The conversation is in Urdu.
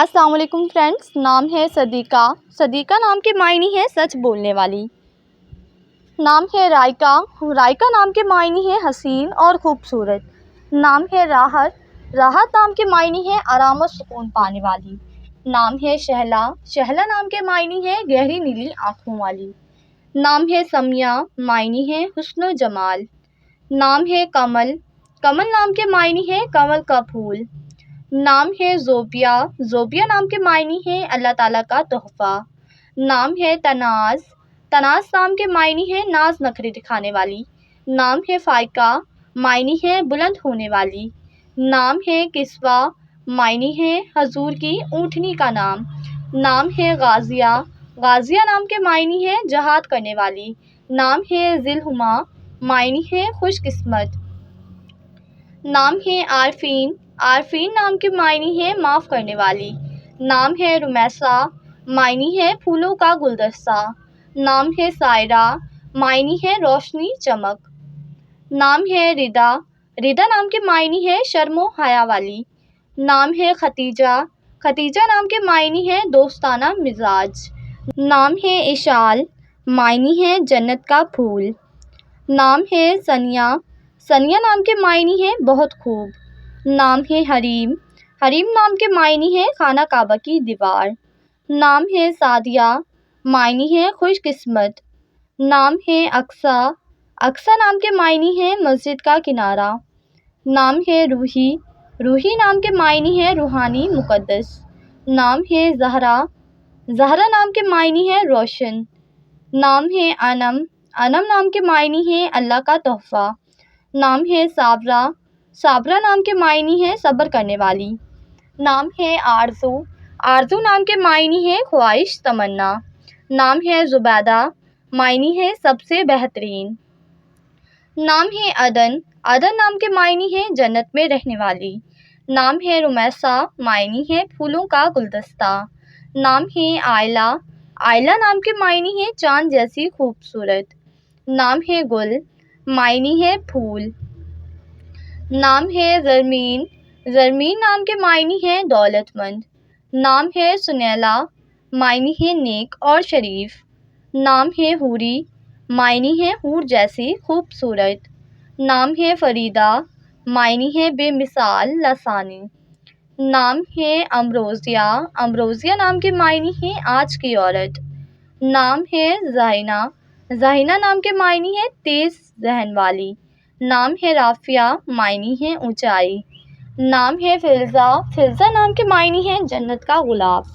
السلام علیکم فرینڈس، نام ہے صدیقہ۔ صدیقہ نام کے معنی ہے سچ بولنے والی۔ نام ہے رائقہ۔ رائقہ نام کے معنی ہے حسین اور خوبصورت۔ نام ہے راحت۔ راحت نام کے معنی ہے آرام و سکون پانے والی۔ نام ہے شہلا۔ شہلا نام کے معنی ہے گہری نیلی آنکھوں والی۔ نام ہے سمیہ، معنی ہے حسن و جمال۔ نام ہے کمل۔ کمل نام کے معنی ہے کمل کا پھول۔ نام ہے زوبیہ۔ زوبیہ نام کے معنی ہے اللہ تعالیٰ کا تحفہ۔ نام ہے تناز۔ تناز نام کے معنی ہے ناز نخرے دکھانے والی۔ نام ہے فائقہ، معنی ہے بلند ہونے والی۔ نام ہے کسوہ، معنی ہے حضور کی اونٹنی کا نام۔ نام ہے غازیہ۔ غازیہ نام کے معنی ہے جہاد کرنے والی۔ نام ہے ذی الہمہ، معنی ہے خوش قسمت۔ نام ہے عارفین۔ عارفین نام کے معنی ہے معاف کرنے والی۔ نام ہے رمیسہ، معنی ہے پھولوں کا گلدستہ۔ نام ہے سائرہ، معنی ہے روشنی چمک۔ نام ہے ردا۔ ردا نام کے معنی ہے شرم و حیا والی۔ نام ہے ختیجہ۔ ختیجہ نام کے معنی ہے دوستانہ مزاج۔ نام ہے اشال، معنی ہے جنت کا پھول۔ نام ہے ثنیہ۔ ثنیہ نام کے معنی ہے بہت خوب۔ نام ہے حریم۔ حریم نام کے معنی ہے خانہ کعبہ کی دیوار۔ نام ہے سعدیہ، معنی ہے خوش قسمت۔ نام ہے اقصیٰ۔ اقصیٰ نام کے معنی ہے مسجد کا کنارہ۔ نام ہے روحی۔ روحی نام کے معنی ہے روحانی مقدس۔ نام ہے زہرا۔ زہرا نام کے معنی ہے روشن۔ نام ہے انم۔ انم نام کے معنی ہے اللہ کا تحفہ۔ نام ہے صابرہ۔ صابرہ نام کے معنی ہے صبر کرنے والی۔ نام ہے آرزو۔ آرزو نام کے معنی ہے خواہش تمنا۔ نام ہے زبیدہ، معنی ہے سب سے بہترین۔ نام ہے عدن۔ عدن نام کے معنی ہے جنت میں رہنے والی۔ نام ہے رمیسہ، معنی ہے پھولوں کا گلدستہ۔ نام ہے آئلہ۔ آئلہ نام کے معنی ہے چاند جیسی خوبصورت۔ نام ہے گل، معنی ہے پھول۔ نام ہے زرمین۔ زرمین نام کے معنی ہے دولت مند۔ نام ہے سنیلا، معنی ہے نیک اور شریف۔ نام ہے حوری، معنی ہے حور جیسی خوبصورت۔ نام ہے فریدہ، معنی ہے بے مثال لسانی۔ نام ہے امروزیہ۔ امروزیہ نام کے معنی ہے آج کی عورت۔ نام ہے ذہینہ۔ ذہینہ نام کے معنی ہے تیز ذہن والی۔ نام ہے رافعہ، معنی ہے اونچائی۔ نام ہے فلزہ۔ فلزہ نام کے معنی ہے جنت کا غلاف۔